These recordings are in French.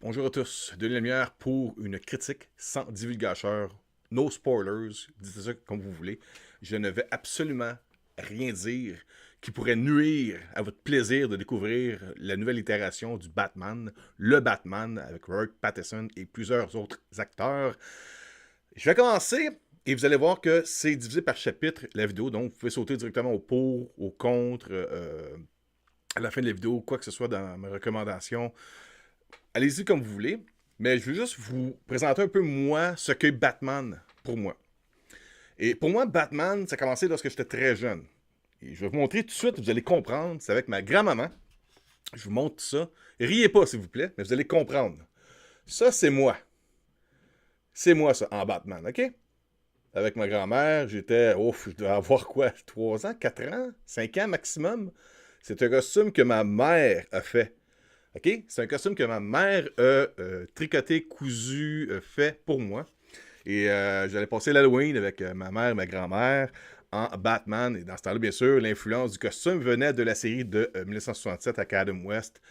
Bonjour à tous, Denis Lemierre pour une critique sans divulgateur, no spoilers, dites ça comme vous voulez. Je ne vais absolument rien dire qui pourrait nuire à votre plaisir de découvrir la nouvelle itération du Batman, le Batman avec Robert Pattinson et plusieurs autres acteurs. Je vais commencer et vous allez voir que c'est divisé par chapitre la vidéo, donc vous pouvez sauter directement au pour, au contre, à la fin de la vidéo, quoi que ce soit dans mes recommandations. Allez-y comme vous voulez, mais je veux juste vous présenter un peu moi, ce qu'est Batman pour moi. Et pour moi, Batman, ça a commencé lorsque j'étais très jeune. Et je vais vous montrer tout de suite, vous allez comprendre, c'est avec ma grand-maman. Je vous montre ça. Riez pas, s'il vous plaît, mais vous allez comprendre. Ça, c'est moi. C'est moi, ça, en Batman, OK? Avec ma grand-mère, j'étais, ouf, je devais avoir quoi, 3 ans, 4 ans, 5 ans maximum. C'est un costume que ma mère a fait. OK? C'est un costume que ma mère a tricoté, cousu, fait pour moi. Et j'allais passer l'Halloween avec ma mère et ma grand-mère en Batman. Et dans ce temps-là, bien sûr, l'influence du costume venait de la série de 1967 avec Adam West,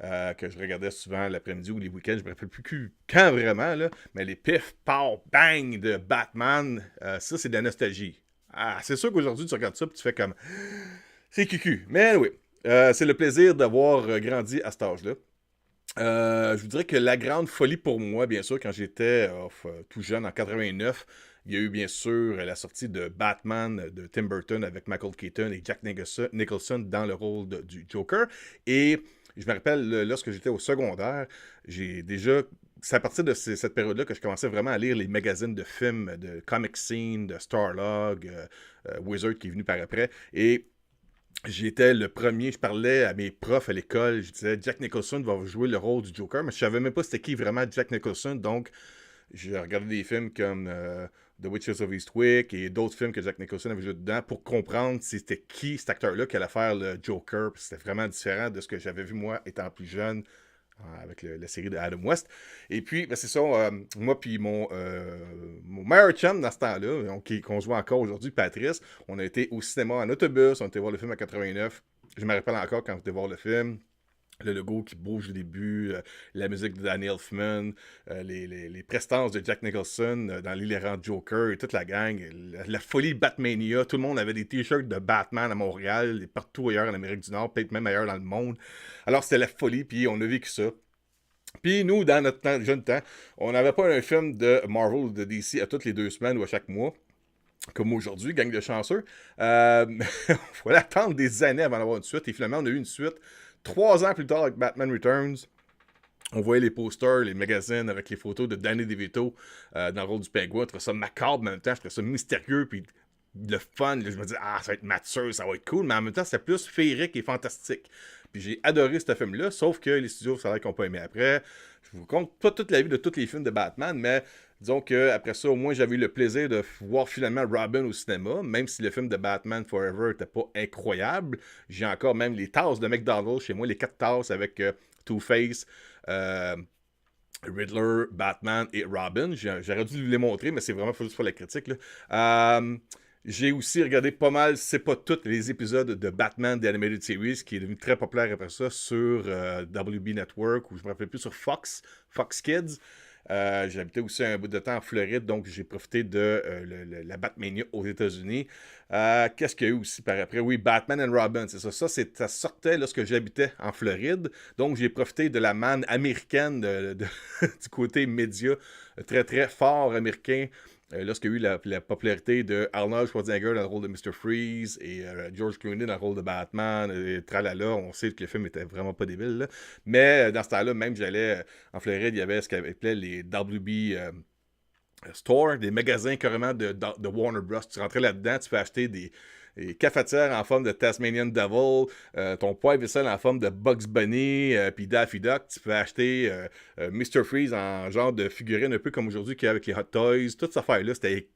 que je regardais souvent l'après-midi ou les week-ends. Je ne me rappelle plus quand vraiment, là. Mais les pif, pow, bang de Batman, ça, c'est de la nostalgie. Ah, c'est sûr qu'aujourd'hui, tu regardes ça et tu fais comme... C'est cucu. Mais oui, c'est le plaisir d'avoir grandi à cet âge-là. Je vous dirais que la grande folie pour moi, bien sûr, quand j'étais tout jeune, en 89, il y a eu bien sûr la sortie de Batman de Tim Burton avec Michael Keaton et Jack Nicholson dans le rôle du Joker. Et je me rappelle, lorsque j'étais au secondaire, j'ai déjà... C'est à partir de cette période-là que je commençais vraiment à lire les magazines de films, de Comic Scene, de Starlog, Wizard qui est venu par après. Et j'étais le premier, je parlais à mes profs à l'école, je disais Jack Nicholson va jouer le rôle du Joker, mais je savais même pas c'était qui vraiment Jack Nicholson, donc j'ai regardé des films comme The Witches of Eastwick et d'autres films que Jack Nicholson avait joué dedans pour comprendre c'était qui cet acteur-là qui allait faire le Joker, c'était vraiment différent de ce que j'avais vu moi étant plus jeune avec la série de Adam West. Et puis, ben, c'est ça, moi puis mon meilleur chum dans ce temps-là, qu'on joue encore aujourd'hui, Patrice, on a été au cinéma en autobus, on a été voir le film à 89. Je me rappelle encore quand on était voir le film. Le logo qui bouge au début, la musique de Danny Elfman, les prestances de Jack Nicholson dans l'hilarant Joker et toute la gang, la folie Batmania, tout le monde avait des t-shirts de Batman à Montréal et partout ailleurs en Amérique du Nord, peut-être même ailleurs dans le monde. Alors c'était la folie, puis on a vécu ça. Puis nous, dans notre jeune temps, on n'avait pas un film de Marvel ou de DC à toutes les 2 semaines ou à chaque mois comme aujourd'hui, gang de chanceux. Il fallait attendre des années avant d'avoir une suite. Et finalement, on a eu une suite 3 ans plus tard avec Batman Returns. On voyait les posters, les magazines avec les photos de Danny DeVito dans le rôle du pingouin. Je trouvais ça macabre, mais en même temps, je trouvais ça mystérieux, puis le fun. Là, je me disais, ah, ça va être mature, ça va être cool, mais en même temps, c'était plus féerique et fantastique. Puis j'ai adoré ce film-là, sauf que les studios, ça a l'air qu'on n'a pas aimé après. Je vous compte pas toute la vie de tous les films de Batman, mais disons qu'après ça, au moins, j'avais eu le plaisir de voir finalement Robin au cinéma, même si le film de Batman Forever n'était pas incroyable. J'ai encore même les tasses de McDonald's chez moi, les 4 tasses avec Two-Face, euh, Riddler, Batman et Robin. J'aurais dû les montrer, mais c'est vraiment juste pour la critique. Là. J'ai aussi regardé pas mal, c'est pas tous les épisodes de Batman The Animated Series, qui est devenu très populaire après ça sur WB Network, ou je me rappelle plus sur Fox Kids. J'habitais aussi un bout de temps en Floride, donc j'ai profité de la Batmania aux États-Unis. Qu'est-ce qu'il y a eu aussi par après? Oui, Batman and Robin, c'est ça. Ça sortait lorsque j'habitais en Floride, donc j'ai profité de la manne américaine du côté média très très fort américain. Lorsqu'il y a eu la popularité de Arnold Schwarzenegger dans le rôle de Mr. Freeze et George Clooney dans le rôle de Batman, et tralala, on sait que le film était vraiment pas débile. Là. Mais dans ce temps-là, même j'allais en Floride, il y avait ce qu'on appelait les WB Store, des magasins carrément de Warner Bros. Tu rentrais là-dedans, tu peux acheter des cafetières en forme de Tasmanian Devil, ton poêle vaisselle en forme de Bugs Bunny, puis Daffy Duck. Tu peux acheter Mr. Freeze en genre de figurine, un peu comme aujourd'hui qu'il y a avec les Hot Toys. Toute cette affaire-là, c'était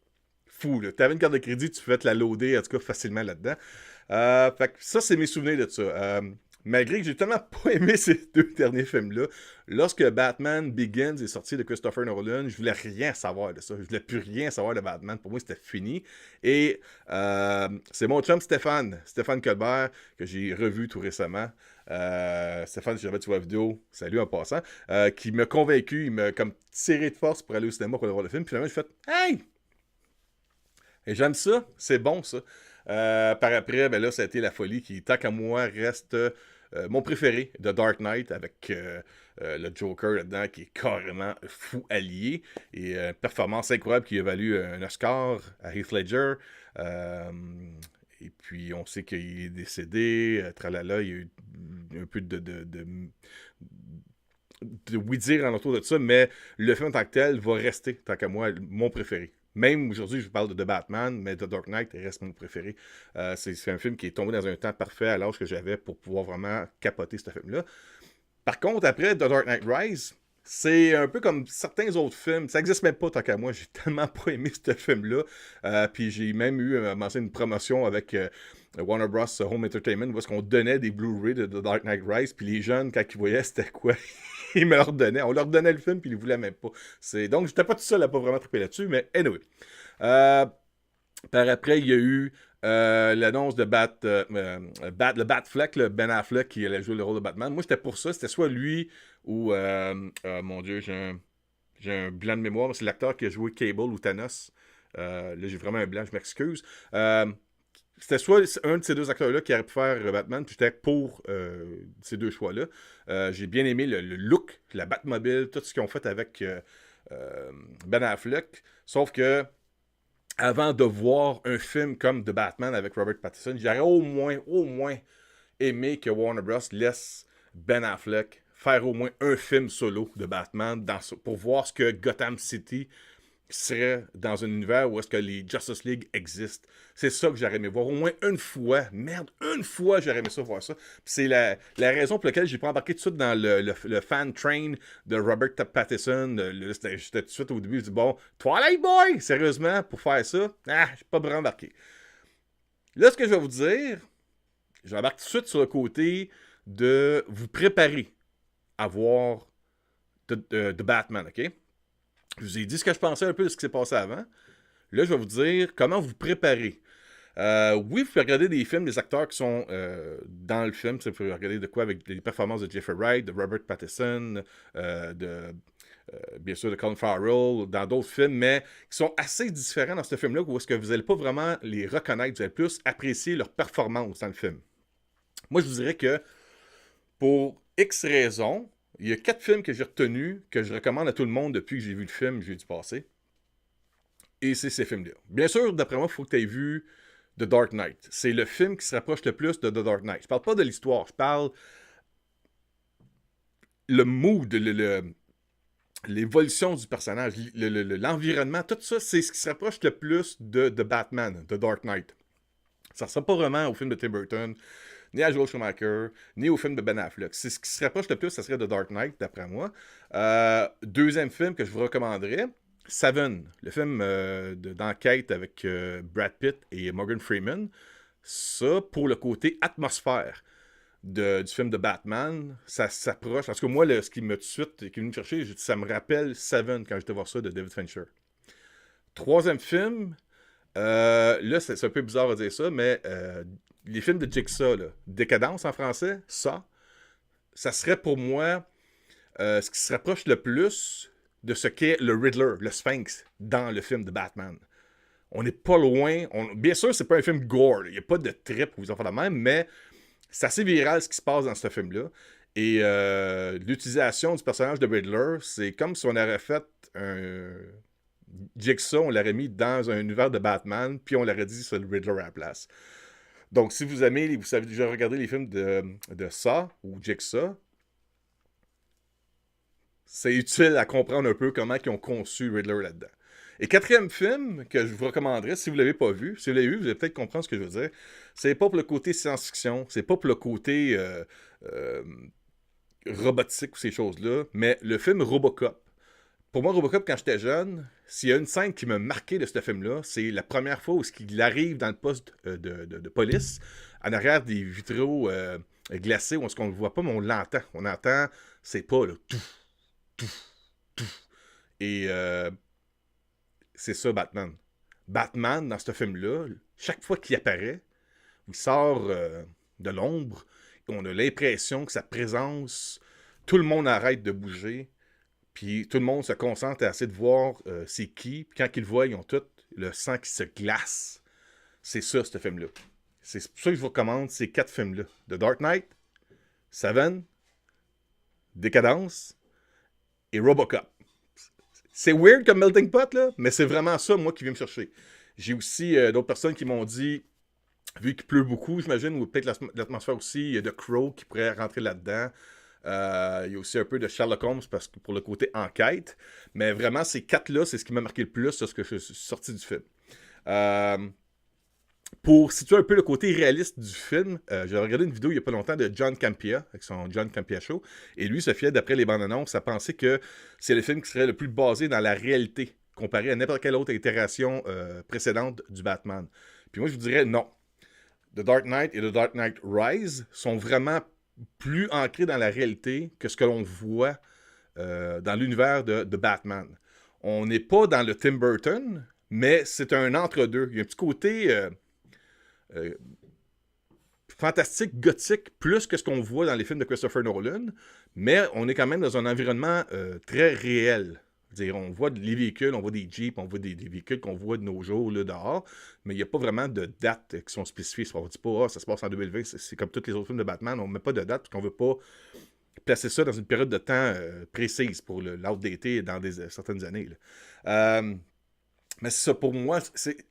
fou. Tu avais une carte de crédit, tu pouvais te la loader, en tout cas, facilement là-dedans. Fait que ça, c'est mes souvenirs de ça. malgré que j'ai tellement pas aimé ces deux derniers films-là, lorsque Batman Begins est sorti de Christopher Nolan, je voulais rien savoir de ça. Je voulais plus rien savoir de Batman. Pour moi, c'était fini. Et c'est mon chum Stéphane Colbert, que j'ai revu tout récemment. Stéphane, si jamais tu vois la vidéo, salut en passant, qui m'a convaincu, il m'a comme tiré de force pour aller au cinéma pour aller voir le film. Puis finalement, j'ai fait « Hey! » Et j'aime ça, c'est bon ça. Par après, ben là, ça a été la folie qui, tant qu'à moi, reste mon préféré de Dark Knight avec le Joker là-dedans qui est carrément fou allié. Et performance incroyable qui a valu un Oscar à Heath Ledger. Et puis, on sait qu'il est décédé. Tralala, il y a eu un peu de oui-dire en autour de ça, mais le film en tant que tel va rester, tant qu'à moi, mon préféré. Même aujourd'hui, je vous parle de Batman, mais The Dark Knight reste mon préféré. C'est un film qui est tombé dans un temps parfait à l'âge que j'avais pour pouvoir vraiment capoter ce film-là. Par contre, après The Dark Knight Rise, c'est un peu comme certains autres films. Ça n'existe même pas tant qu'à moi. J'ai tellement pas aimé ce film-là. Puis j'ai même eu une promotion avec Warner Bros. Home Entertainment où est-ce qu'on donnait des Blu-ray de The Dark Knight Rise. Puis les jeunes, quand ils voyaient c'était quoi, ils me leur donnaient. On leur donnait le film puis ils ne voulaient même pas. Donc j'étais pas tout seul à pas vraiment triper là-dessus. Mais anyway. Par après, il y a eu l'annonce de le Batfleck, le Ben Affleck qui allait jouer le rôle de Batman. Moi, j'étais pour ça. C'était soit lui ou, mon Dieu, j'ai un blanc de mémoire. C'est l'acteur qui a joué Cable ou Thanos. Là, j'ai vraiment un blanc, je m'excuse. C'était soit un de ces deux acteurs-là qui aurait pu faire Batman, puis j'étais pour ces deux choix-là. J'ai bien aimé le look, la Batmobile, tout ce qu'ils ont fait avec Ben Affleck. Sauf que avant de voir un film comme The Batman avec Robert Pattinson, j'aurais au moins aimé que Warner Bros. Laisse Ben Affleck faire au moins un film solo de Batman pour voir ce que Gotham City serait dans un univers où est-ce que les Justice League existent. C'est ça que j'aurais aimé voir. Au moins une fois. Merde, une fois, j'aurais aimé ça voir ça. Puis c'est la raison pour laquelle j'ai pas embarqué tout de suite dans le fan train de Robert Pattinson. J'étais tout de suite au début, je dis bon, Twilight Boy, sérieusement, pour faire ça, j'ai pas vraiment embarqué. Là, ce que je vais vous dire, j'embarque tout de suite sur le côté de vous préparer à voir de Batman, ok? Je vous ai dit ce que je pensais un peu de ce qui s'est passé avant. Là, je vais vous dire comment vous préparer. Oui, vous pouvez regarder des films, des acteurs qui sont dans le film. Vous pouvez regarder de quoi avec les performances de Jeffrey Wright, de Robert Pattinson, bien sûr de Colin Farrell, dans d'autres films, mais qui sont assez différents dans ce film-là, où est-ce que vous n'allez pas vraiment les reconnaître, vous allez plus apprécier leur performance dans le film. Moi, je vous dirais que pour X raisons, il y a 4 films que j'ai retenus, que je recommande à tout le monde depuis que j'ai vu le film jeudi passé. Et c'est ces films-là. Bien sûr, d'après moi, il faut que tu aies vu The Dark Knight. C'est le film qui se rapproche le plus de The Dark Knight. Je parle pas de l'histoire, je parle le mood, l'évolution du personnage, l'environnement, tout ça, c'est ce qui se rapproche le plus de Batman, de Dark Knight. Ça ne ressemble pas vraiment au film de Tim Burton, ni à Joel Schumacher, ni au film de Ben Affleck. C'est ce qui se rapproche le plus, ça serait de Dark Knight, d'après moi. Deuxième film que je vous recommanderais, Seven, le film d'enquête avec Brad Pitt et Morgan Freeman. Ça, pour le côté atmosphère du film de Batman, ça s'approche. Parce que moi, ce qui m'a tout de suite, qui est venu me chercher, ça me rappelle Seven quand j'étais voir ça de David Fincher. Troisième film, là, c'est un peu bizarre de dire ça, mais les films de Jigsaw, là, Décadence en français, ça serait pour moi ce qui se rapproche le plus de ce qu'est le Riddler, le Sphinx, dans le film de Batman. On n'est pas loin. Bien sûr, c'est pas un film gore. Il n'y a pas de trip ou des enfants de même, mais c'est assez viral ce qui se passe dans ce film-là. Et l'utilisation du personnage de Riddler, c'est comme si on aurait fait un Jigsaw, on l'aurait mis dans un univers de Batman, puis on l'aurait dit c'est le Riddler à la place. Donc, si vous aimez, vous avez déjà regardé les films de Saw ou Jigsaw, c'est utile à comprendre un peu comment ils ont conçu Riddler là-dedans. Et quatrième film que je vous recommanderais, si vous ne l'avez pas vu, si vous l'avez vu, vous allez peut-être comprendre ce que je veux dire. C'est pas pour le côté science-fiction, c'est pas pour le côté robotique ou ces choses-là, mais le film Robocop. Pour moi, Robocop, quand j'étais jeune, s'il y a une scène qui m'a marqué de ce film-là, c'est la première fois où il arrive dans le poste de police, en arrière des vitraux glacé, où est-ce qu'on ne le voit pas, mais on l'entend. On entend ses pas, là. Et c'est ça, Batman. Batman, dans ce film-là, chaque fois qu'il apparaît, il sort de l'ombre, on a l'impression que sa présence, tout le monde arrête de bouger, puis tout le monde se concentre à essayer de voir c'est qui, puis quand ils le voient, ils ont tout le sang qui se glace. C'est ça, ce film-là. C'est pour ça que je vous recommande ces 4 films-là. The Dark Knight, Seven, Décadence et Robocop. C'est weird comme melting pot, là, mais c'est vraiment ça, moi, qui vient me chercher. J'ai aussi d'autres personnes qui m'ont dit, vu qu'il pleut beaucoup, j'imagine, ou peut-être l'atmosphère aussi, il y a The Crow qui pourrait rentrer là-dedans. Il y a aussi un peu de Sherlock Holmes parce que pour le côté enquête. Mais vraiment, ces 4-là, c'est ce qui m'a marqué le plus lorsque je suis sorti du film. Pour situer un peu le côté réaliste du film, j'ai regardé une vidéo il n'y a pas longtemps de John Campea, avec son John Campea Show, et lui se fiait, d'après les bandes annonces, à penser que c'est le film qui serait le plus basé dans la réalité, comparé à n'importe quelle autre itération précédente du Batman. Puis moi, je vous dirais non. The Dark Knight et The Dark Knight Rise sont vraiment plus ancrés dans la réalité que ce que l'on voit dans l'univers de Batman. On n'est pas dans le Tim Burton, mais c'est un entre-deux. Il y a un petit côté fantastique, gothique, plus que ce qu'on voit dans les films de Christopher Nolan, mais on est quand même dans un environnement très réel. C'est-à-dire, on voit les véhicules, on voit des Jeeps, on voit des véhicules qu'on voit de nos jours là, dehors, mais il n'y a pas vraiment de dates qui sont spécifiées. On ne dit pas, ça se passe en 2020, c'est comme tous les autres films de Batman, on ne met pas de date parce qu'on ne veut pas placer ça dans une période de temps précise pour l'outdater dans certaines années. Mais c'est ça, pour moi,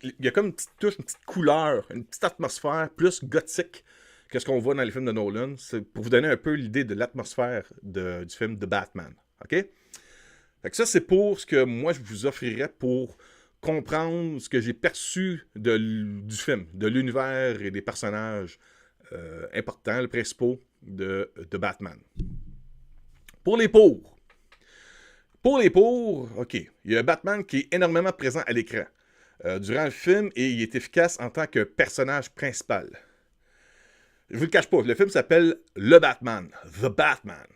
il y a comme une petite touche, une petite couleur, une petite atmosphère plus gothique que ce qu'on voit dans les films de Nolan. C'est pour vous donner un peu l'idée de l'atmosphère du film de Batman. OK? Fait que ça, c'est pour ce que moi, je vous offrirais pour comprendre ce que j'ai perçu du film, de l'univers et des personnages importants, les principaux de Batman. Pour les pauvres. Pour les pauvres, OK, il y a Batman qui est énormément présent à l'écran durant le film et il est efficace en tant que personnage principal. Je vous le cache pas, le film s'appelle Le Batman, The Batman.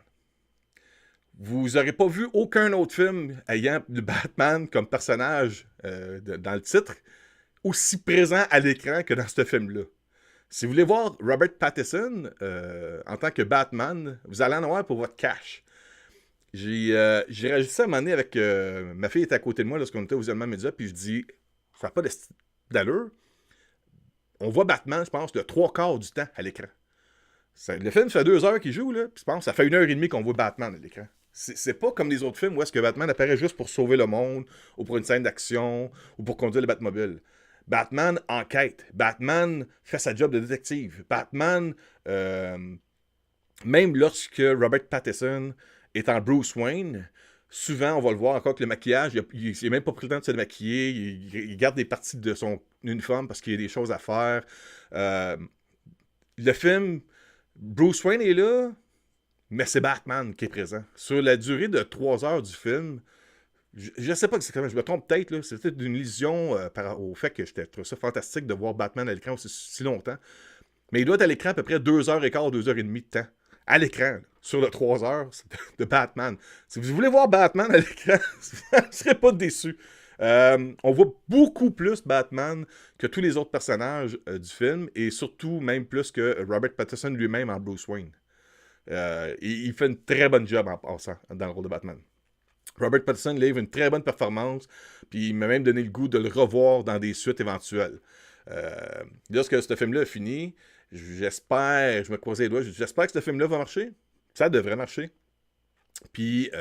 Vous n'aurez pas vu aucun autre film ayant le Batman comme personnage dans le titre aussi présent à l'écran que dans ce film-là. Si vous voulez voir Robert Pattinson en tant que Batman, vous allez en avoir pour votre cash. J'ai réagi ça à un moment donné avec... ma fille était à côté de moi lorsqu'on était aux Allemands Média, puis je dis, ça n'a pas d'allure. On voit Batman, je pense, le 3/4 du temps à l'écran. Le film, ça fait 2 heures qu'il joue, là, puis je pense ça fait 1h30 qu'on voit Batman à l'écran. C'est pas comme les autres films où est-ce que Batman apparaît juste pour sauver le monde, ou pour une scène d'action, ou pour conduire le Batmobile. Batman enquête. Batman fait sa job de détective. Batman, même lorsque Robert Pattinson est en Bruce Wayne, souvent, on va le voir encore que le maquillage, il n'a même pas pris le temps de se maquiller, il garde des parties de son uniforme parce qu'il y a des choses à faire. Le film, Bruce Wayne est là, mais c'est Batman qui est présent. Sur la durée de 3 heures du film, je ne sais pas exactement, je me trompe peut-être, là, c'est peut-être une illusion au fait que je trouve ça fantastique de voir Batman à l'écran aussi si longtemps. Mais il doit être à l'écran à peu près 2h15, 2h30 de temps. À l'écran, sur le 3 heures de Batman. Si vous voulez voir Batman à l'écran, vous ne serez pas déçus. On voit beaucoup plus Batman que tous les autres personnages du film, et surtout même plus que Robert Pattinson lui-même en Bruce Wayne. Il fait une très bonne job en passant dans le rôle de Batman. Robert Pattinson livre une très bonne performance, puis il m'a même donné le goût de le revoir dans des suites éventuelles. Lorsque ce film-là a fini, j'espère, je me croisais les doigts, j'espère que ce film-là va marcher. Ça devrait marcher. Puis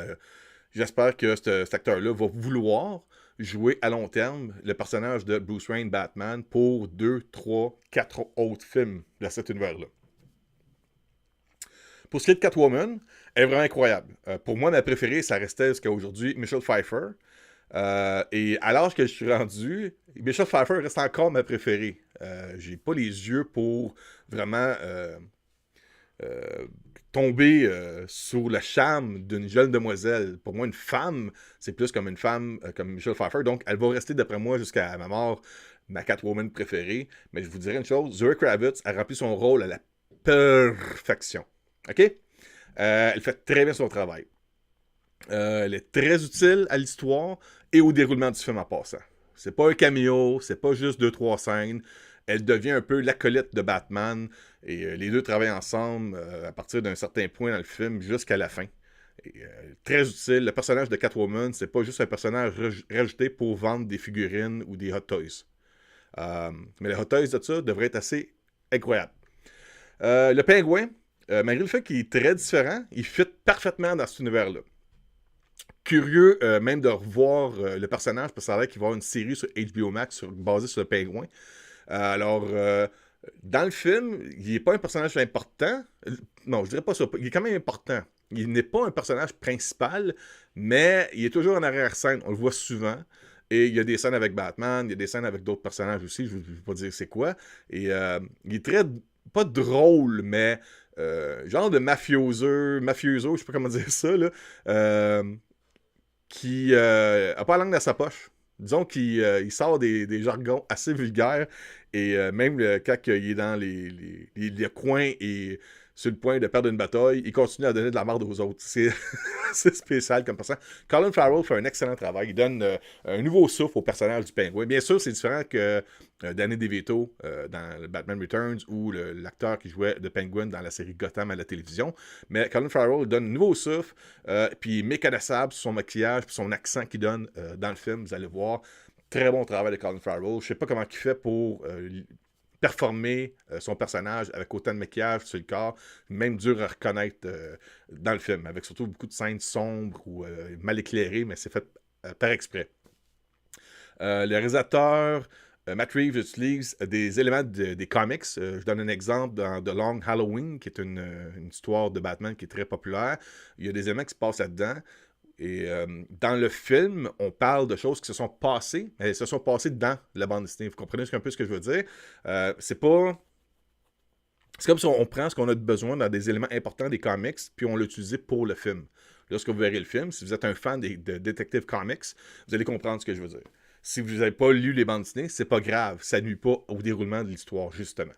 j'espère que cet acteur-là va vouloir jouer à long terme le personnage de Bruce Wayne Batman pour 2, 3, 4 autres films de cet univers-là. Pour ce qui est de Catwoman, elle est vraiment incroyable. Pour moi, ma préférée, ça restait jusqu'à aujourd'hui Michelle Pfeiffer. Et à l'âge que je suis rendu, Michelle Pfeiffer reste encore ma préférée. J'ai pas les yeux pour vraiment tomber sur le charme d'une jeune demoiselle. Pour moi, une femme, c'est plus comme une femme comme Michelle Pfeiffer. Donc, elle va rester, d'après moi, jusqu'à ma mort, ma Catwoman préférée. Mais je vous dirais une chose, Zoe Kravitz a rempli son rôle perfection. OK? Elle fait très bien son travail. Elle est très utile à l'histoire et au déroulement du film en passant. C'est pas un cameo, c'est pas juste 2-3 scènes. Elle devient un peu l'acolyte de Batman et les deux travaillent ensemble à partir d'un certain point dans le film jusqu'à la fin. Et, très utile. Le personnage de Catwoman, c'est pas juste un personnage rajouté pour vendre des figurines ou des Hot Toys. Mais les Hot Toys de ça devraient être assez incroyables. Le pingouin, malgré le fait qu'il est très différent, il fit parfaitement dans cet univers-là. Curieux même de revoir le personnage, parce que ça a l'air qu'il va y avoir une série sur HBO Max basée sur le pingouin. Alors, dans le film, il n'est pas un personnage important. Non, je dirais pas ça. Il est quand même important. Il n'est pas un personnage principal, mais il est toujours en arrière-scène. On le voit souvent. Et il y a des scènes avec Batman, il y a des scènes avec d'autres personnages aussi. Je ne vais pas dire c'est quoi. Et il est très, pas drôle, mais genre de mafioso, je sais pas comment dire ça, là, qui a pas la langue dans sa poche. Disons qu'il il sort des jargons assez vulgaires et même quand il est dans les coins et sur le point de perdre une bataille, il continue à donner de la merde aux autres. C'est c'est spécial comme personne. Colin Farrell fait un excellent travail. Il donne un nouveau souffle au personnage du pingouin. Bien sûr, c'est différent que Danny DeVito dans Batman Returns ou l'acteur qui jouait de Penguin dans la série Gotham à la télévision. Mais Colin Farrell donne un nouveau souffle, puis méconnaissable sur son maquillage, puis son accent qu'il donne dans le film. Vous allez voir. Très bon travail de Colin Farrell. Je sais pas comment il fait pour performer son personnage avec autant de maquillage sur le corps, même dur à reconnaître dans le film, avec surtout beaucoup de scènes sombres ou mal éclairées, mais c'est fait par exprès. Le réalisateur Matt Reeves utilise des éléments des comics. Je donne un exemple dans The Long Halloween, qui est une histoire de Batman qui est très populaire. Il y a des éléments qui se passent là-dedans. Et dans le film, on parle de choses qui se sont passées, mais elles se sont passées dans la bande dessinée. Vous comprenez un peu ce que je veux dire? C'est pas... C'est comme si on prend ce qu'on a besoin dans des éléments importants des comics, puis on l'utilise pour le film. Lorsque vous verrez le film, si vous êtes un fan de Detective Comics, vous allez comprendre ce que je veux dire. Si vous n'avez pas lu les bandes dessinées, c'est pas grave. Ça nuit pas au déroulement de l'histoire, justement.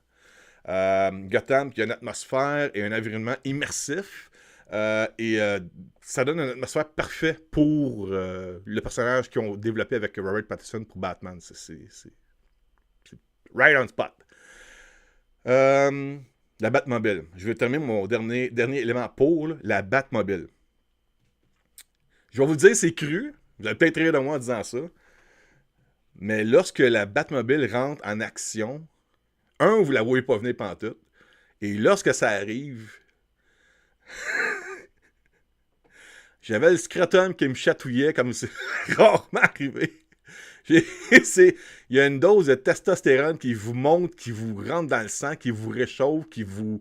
Gotham, qui a une atmosphère et un environnement immersif. Ça donne une atmosphère parfaite pour le personnage qu'ils ont développé avec Robert Pattinson pour Batman. C'est right on spot. La Batmobile. Je vais terminer mon dernier élément pour la Batmobile. Je vais vous dire, c'est cru. Vous allez peut-être rire de moi en disant ça. Mais lorsque la Batmobile rentre en action, vous la voyez pas venir pantoute. Et lorsque ça arrive, j'avais le scrotum qui me chatouillait comme c'est rarement arrivé. Il y a une dose de testostérone qui vous monte, qui vous rentre dans le sang, qui vous réchauffe, qui vous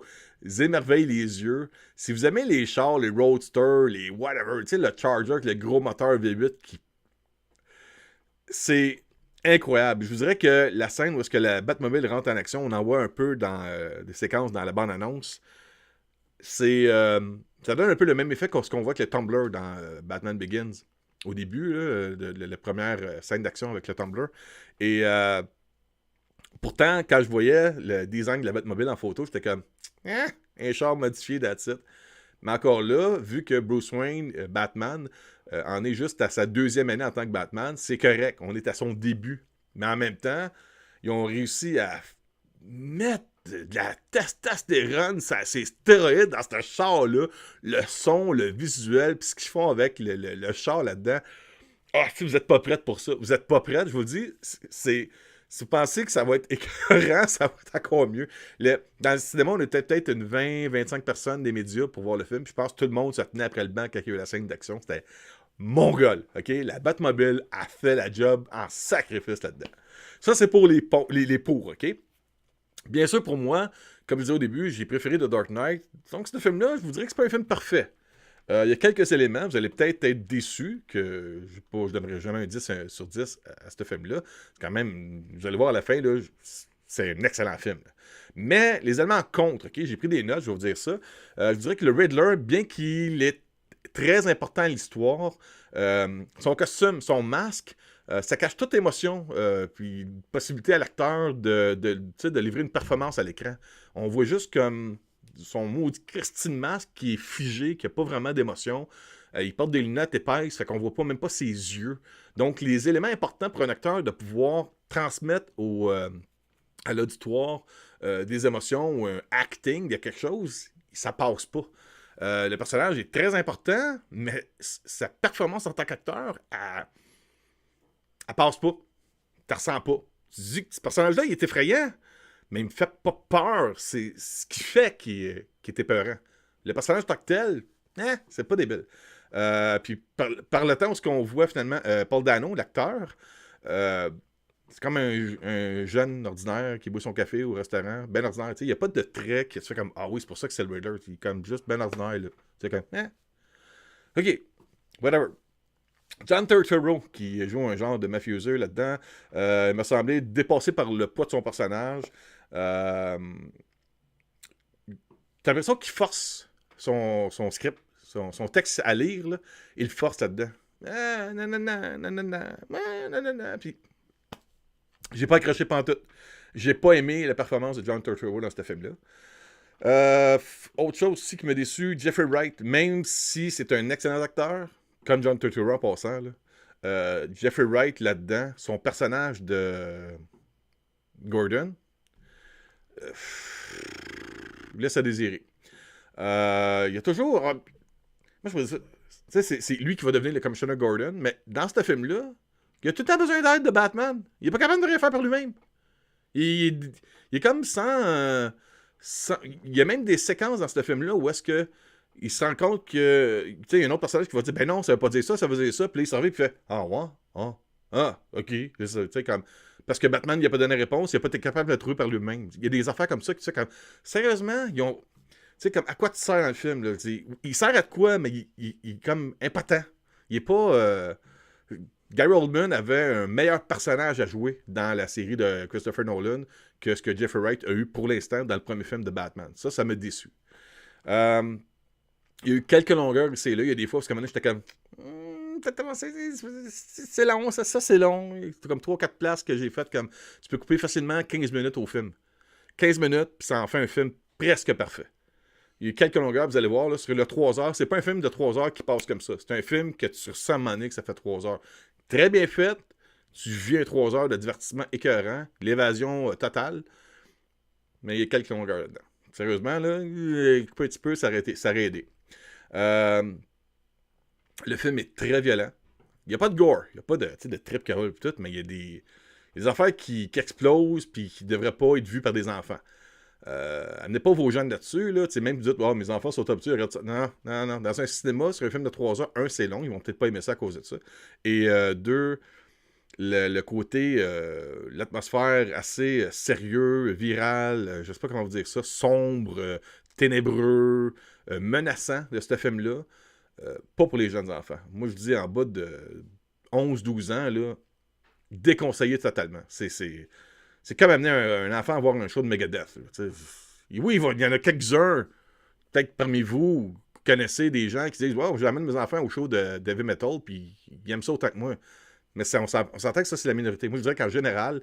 émerveille les yeux. Si vous aimez les chars, les roadsters, les whatever, tu sais, le Charger avec le gros moteur V8, c'est incroyable. Je vous dirais que la scène où est-ce que la Batmobile rentre en action, on en voit un peu dans des séquences dans la bande-annonce. Ça donne un peu le même effet que ce qu'on voit avec le Tumbler dans Batman Begins. Au début, là, de la première scène d'action avec le Tumbler. Et pourtant, quand je voyais le design de la Batmobile en photo, j'étais comme un char modifié, that's it. Mais encore là, vu que Bruce Wayne, Batman, en est juste à sa deuxième année en tant que Batman, c'est correct. On est à son début. Mais en même temps, ils ont réussi à mettre de la testostérone, c'est stéroïde dans ce char-là. Le son, le visuel, puis ce qu'ils font avec le char là-dedans. Ah, si vous n'êtes pas prête pour ça, vous n'êtes pas prête, je vous le dis, si vous pensez que ça va être écœurant, ça va être encore mieux. Dans le cinéma, on était peut-être une 20-25 personnes des médias pour voir le film. Je pense que tout le monde se tenait après le banc quand il y a eu la scène d'action. C'était mongol, OK? La Batmobile a fait la job en sacrifice là-dedans. Ça, c'est pour les pour, OK? Bien sûr, pour moi, comme je disais au début, j'ai préféré The Dark Knight. Donc, ce film-là, je vous dirais que c'est pas un film parfait. Il y a quelques éléments, vous allez peut-être être déçus, que je ne donnerai jamais un 10 sur 10 à ce film-là. C'est quand même, vous allez voir à la fin, là, c'est un excellent film. Là. Mais les éléments contre, OK, j'ai pris des notes, je vais vous dire ça. Je dirais que le Riddler, bien qu'il est très important à l'histoire, son costume, son masque, Ça cache toute émotion, puis possibilité à l'acteur de livrer une performance à l'écran. On voit juste comme son maudit Christine masque qui est figé, qui n'a pas vraiment d'émotion. Il porte des lunettes épaisses, fait qu'on voit pas même pas ses yeux. Donc, les éléments importants pour un acteur de pouvoir transmettre à l'auditoire des émotions ou un acting de quelque chose, ça passe pas. Le personnage est très important, mais sa performance en tant qu'acteur, elle passe pas. Tu ressens pas. Tu te dis que ce personnage-là, il est effrayant, mais il me fait pas peur. C'est ce qui fait qu'il est épeurant. Le personnage tant que tel, c'est pas débile. Puis par le temps où on voit finalement Paul Dano, l'acteur, c'est comme un jeune ordinaire qui boit son café au restaurant, ben ordinaire. Il n'y a pas de trait qui se fait comme ah oui, c'est pour ça que c'est le Riddler. Il est comme juste ben ordinaire. Là. C'est comme ok, whatever. John Turturro, qui joue un genre de mafieux là-dedans, il m'a semblé dépassé par le poids de son personnage. T'as l'impression qu'il force son script, son texte à lire, là, il force là-dedans. Puis, j'ai pas accroché pantoute. J'ai pas aimé la performance de John Turturro dans ce film-là. Autre chose aussi qui m'a déçu, Jeffrey Wright, même si c'est un excellent acteur, comme John Turturro en passant, là, Jeffrey Wright là-dedans, son personnage de Gordon, laisse à désirer. Il y a toujours... moi, je me dis ça, c'est lui qui va devenir le commissionnaire Gordon, mais dans ce film-là, il a tout le temps besoin d'aide de Batman. Il est pas capable de rien faire par lui-même. Il est comme sans... Il y a même des séquences dans ce film-là où est-ce que il se rend compte que... Tu sais, il y a un autre personnage qui va dire « Ben non, ça veut pas dire ça, ça veut dire ça. » Puis là, il s'en va et il fait « Ah, ouais? Ok. » Tu sais, comme... Parce que Batman, il a pas donné réponse, il a pas été capable de le trouver par lui-même. Il y a des affaires comme ça qui, tu sais, comme... Sérieusement, ils ont... Tu sais, comme, à quoi tu sers dans le film, là? Il sert à quoi, mais il est comme impotent. Il est pas... Gary Oldman avait un meilleur personnage à jouer dans la série de Christopher Nolan que ce que Jeffrey Wright a eu pour l'instant dans le premier film de Batman. Ça m'a déçu. Il y a eu quelques longueurs ici et là. Il y a des fois, parce qu'à un moment donné, j'étais comme... c'est long, ça c'est long. C'est comme 3-4 places que j'ai faites comme... Tu peux couper facilement 15 minutes au film. 15 minutes, puis ça en fait un film presque parfait. Il y a eu quelques longueurs, vous allez voir, là, sur le 3 heures. C'est pas un film de 3 heures qui passe comme ça. C'est un film que tu ressens à un moment donné que ça fait 3 heures. Très bien fait. Tu vis un 3 heures de divertissement écœurant. L'évasion totale. Mais il y a quelques longueurs là-dedans. Sérieusement, là, couper un petit peu, ça aurait aidé. Le film est très violent. Il n'y a pas de gore. Il n'y a pas de trip carole et tout, mais il y a des affaires qui explosent puis qui ne devraient pas être vues par des enfants. Amenez pas vos jeunes là-dessus, là. Même vous dites, oh, mes enfants sont habitués, regarde ça. Non. Dans un cinéma, sur un film de 3 heures, c'est long, ils vont peut-être pas aimer ça à cause de ça. Et deux, le côté, l'atmosphère assez sérieux, viral, je sais pas comment vous dire ça, sombre, ténébreux, menaçant de ce film-là, pas pour les jeunes enfants. Moi, je dis en bas de 11-12 ans, là, déconseillé totalement. C'est comme amener un enfant à voir un show de Megadeth. Oui, il y en a quelques-uns, peut-être parmi vous, vous connaissez des gens qui disent « Wow, j'amène mes enfants au show de heavy metal, puis ils aiment ça autant que moi. » Mais on s'entend que ça, c'est la minorité. Moi, je dirais qu'en général,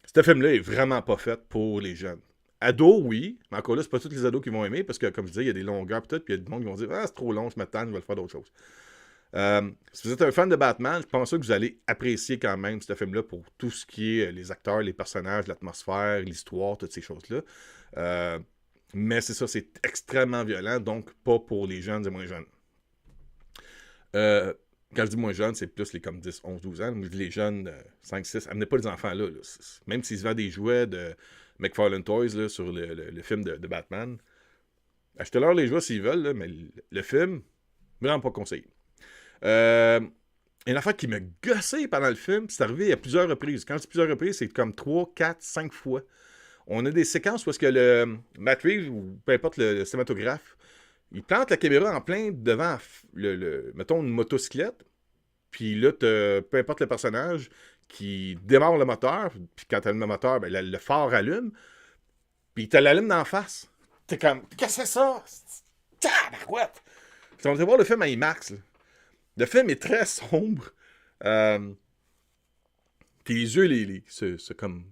ce film-là est vraiment pas fait pour les jeunes. Ados, oui, mais encore là, c'est pas tous les ados qui vont aimer, parce que, comme je disais, il y a des longueurs, puis il y a du monde qui vont dire « Ah, c'est trop long, je m'attends, je vais le faire d'autres choses. » Si vous êtes un fan de Batman, je pense que vous allez apprécier quand même ce film-là pour tout ce qui est les acteurs, les personnages, l'atmosphère, l'histoire, toutes ces choses-là. Mais c'est ça, c'est extrêmement violent, donc pas pour les jeunes et moins jeunes. Quand je dis moins jeunes, c'est plus les comme 10, 11, 12 ans. Moi, je dis les jeunes 5, 6. Amenez pas les enfants là. Même s'ils se vendent des jouets de McFarlane Toys là, sur le film de Batman, achetez-leur les jouets s'ils veulent, là, mais le film, vraiment pas conseillé. Une affaire qui m'a gossé pendant le film, c'est arrivé à plusieurs reprises. Quand je dis plusieurs reprises, c'est comme 3, 4, 5 fois. On a des séquences où est-ce que le Matt Reeves, ou peu importe le cinématographe, il plante la caméra en plein devant, mettons, une motocyclette. Puis là, peu importe le personnage qui démarre le moteur. Puis quand t'as le moteur, ben, le phare allume. Puis t'as l'allume d'en face. T'es comme, qu'est-ce que c'est ça? Tabarouette! On va voir le film à IMAX. Là. Le film est très sombre. tes yeux se comme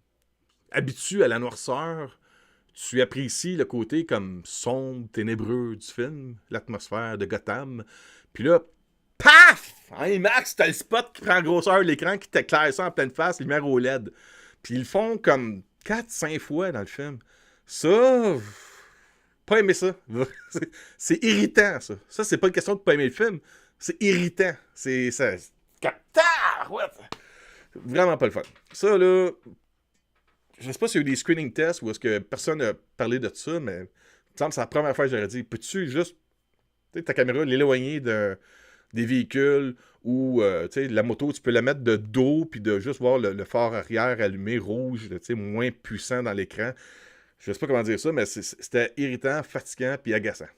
habituent à la noirceur. Tu apprécies le côté comme sombre, ténébreux du film, l'atmosphère de Gotham. Puis là, paf! En IMAX, t'as le spot qui prend grosseur de l'écran, qui t'éclaire ça en pleine face, lumière au LED. Puis ils le font comme 4-5 fois dans le film. Ça, pas aimé ça. C'est irritant, ça. Ça, c'est pas une question de pas aimer le film. C'est irritant. C'est ça. Ouais. Vraiment pas le fun. Ça, là, je sais pas s'il y a eu des screening tests ou est-ce que personne n'a parlé de ça, mais il me semble que c'est la première fois que j'aurais dit, peux-tu juste, ta caméra, l'éloigner des véhicules ou la moto, tu peux la mettre de dos puis de juste voir le phare arrière allumé rouge, moins puissant dans l'écran. Je sais pas comment dire ça, mais c'était irritant, fatigant puis agaçant.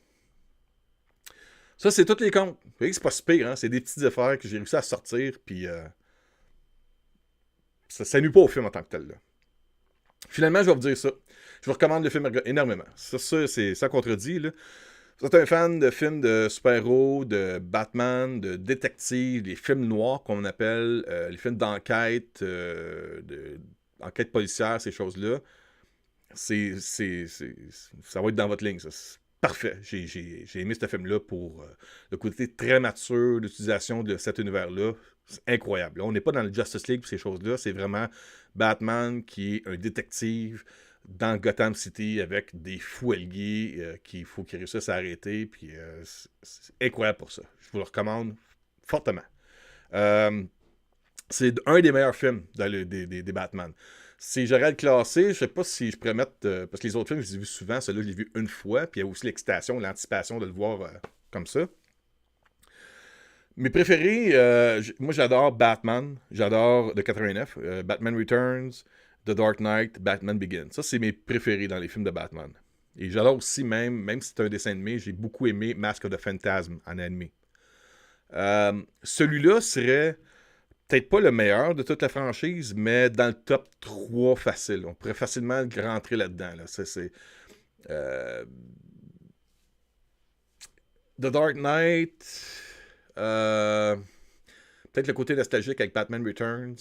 Ça, c'est tous les comptes. Vous voyez que c'est pas si pire, hein? C'est des petites affaires que j'ai réussi à sortir, puis ça nuit pas au film en tant que tel. Là. Finalement, je vais vous dire ça. Je vous recommande le film énormément. Ça c'est ça contredit. Là. Vous êtes un fan de films de super-héros, de Batman, de détectives, des films noirs qu'on appelle, les films d'enquête, d'enquête policière, ces choses-là. Ça va être dans votre ligne, ça. C'est parfait. J'ai aimé ce film-là pour le côté très mature d'utilisation de cet univers-là. C'est incroyable. Là, on n'est pas dans le Justice League pour ces choses-là. C'est vraiment Batman qui est un détective dans Gotham City avec des fous alliés qu'il faut qu'ils réussissent à arrêter. Puis c'est incroyable pour ça. Je vous le recommande fortement. C'est un des meilleurs films des Batman. Si j'aurais à le classer, je sais pas si je pourrais mettre... parce que les autres films, je les ai vus souvent. Celui-là, je l'ai vu une fois. Puis il y a aussi l'excitation, l'anticipation de le voir comme ça. Mes préférés, moi j'adore Batman. J'adore de 89. Batman Returns, The Dark Knight, Batman Begins. Ça, c'est mes préférés dans les films de Batman. Et j'adore aussi, même si c'est un dessin animé, j'ai beaucoup aimé Mask of the Phantasm en animé. Celui-là serait... peut-être pas le meilleur de toute la franchise, mais dans le top 3 facile. On pourrait facilement rentrer là-dedans. Là. C'est The Dark Knight. Peut-être le côté nostalgique avec Batman Returns.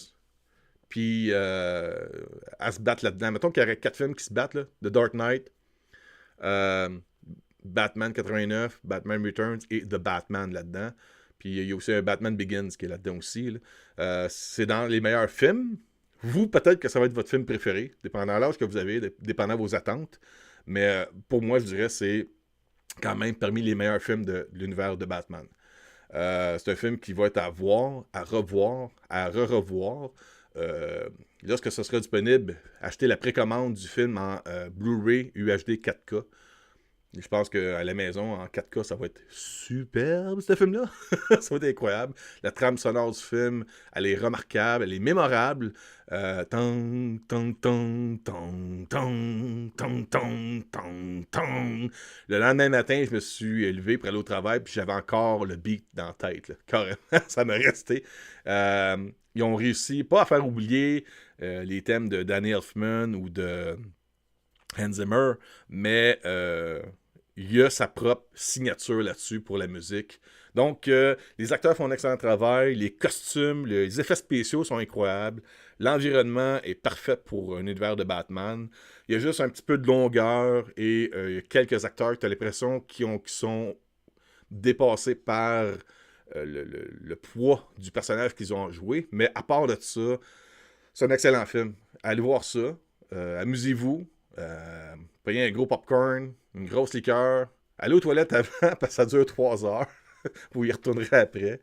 Puis à se battre là-dedans. Mettons qu'il y aurait 4 films qui se battent. Là. The Dark Knight. Batman 89, Batman Returns et The Batman là-dedans. Puis il y a aussi un Batman Begins qui est là-dedans aussi. Là. C'est dans les meilleurs films. Vous, peut-être que ça va être votre film préféré, dépendant de l'âge que vous avez, dépendant de vos attentes. Mais pour moi, je dirais c'est quand même parmi les meilleurs films de l'univers de Batman. C'est un film qui va être à voir, à revoir, à re-revoir. Lorsque ce sera disponible, achetez la précommande du film en Blu-ray UHD 4K. Je pense qu'à la maison, en 4K, ça va être superbe, ce film-là. Ça va être incroyable. La trame sonore du film, elle est remarquable, elle est mémorable. Tong, tong, tong, tong, tong, tong, tong, tong, tong. Le lendemain matin, je me suis élevé pour aller au travail, puis j'avais encore le beat dans la tête. Là. Carrément, ça m'est resté. Ils ont réussi, pas à faire oublier les thèmes de Danny Elfman ou de Hans Zimmer, mais il y a sa propre signature là-dessus pour la musique. Donc, les acteurs font un excellent travail, les costumes, les effets spéciaux sont incroyables, l'environnement est parfait pour un univers de Batman. Il y a juste un petit peu de longueur et il y a quelques acteurs que tu as l'impression qui sont dépassés par le poids du personnage qu'ils ont joué. Mais à part de ça, c'est un excellent film. Allez voir ça, amusez-vous. Prenez un gros popcorn, une grosse liqueur, allez aux toilettes avant parce que ça dure 3 heures. Vous y retournerez après.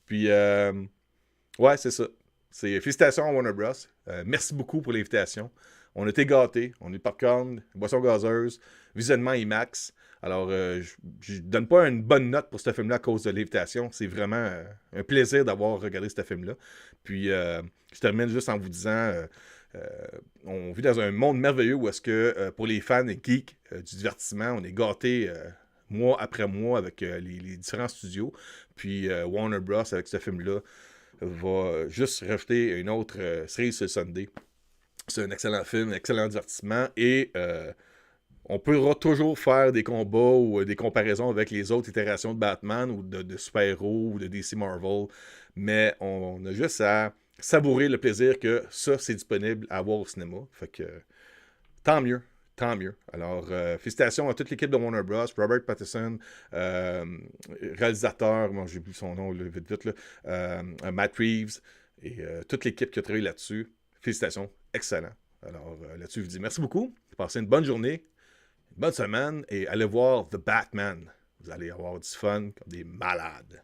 Puis, ouais, c'est ça. Félicitations à Warner Bros. Merci beaucoup pour l'invitation. On a été gâtés. On a eu popcorn, boisson gazeuse, visionnement IMAX. Alors, je donne pas une bonne note pour ce film-là à cause de l'invitation. C'est vraiment un plaisir d'avoir regardé ce film-là. Puis, je termine juste en vous disant... on vit dans un monde merveilleux où est-ce que pour les fans et geeks du divertissement, on est gâtés mois après mois avec les différents studios. Puis Warner Bros. Avec ce film-là va juste rajouter une autre série sur Sunday. C'est un excellent film, un excellent divertissement et on pourra toujours faire des combats ou des comparaisons avec les autres itérations de Batman ou de super-héros ou de DC Marvel, mais on a juste à savourer le plaisir que ça, c'est disponible à voir au cinéma. Fait que tant mieux. Tant mieux. Alors, félicitations à toute l'équipe de Warner Bros. Robert Pattinson, réalisateur, moi j'ai oublié son nom là, vite vite, là, Matt Reeves et toute l'équipe qui a travaillé là-dessus. Félicitations. Excellent. Alors, là-dessus, je vous dis merci beaucoup. Passez une bonne journée, une bonne semaine et allez voir The Batman. Vous allez avoir du fun comme des malades.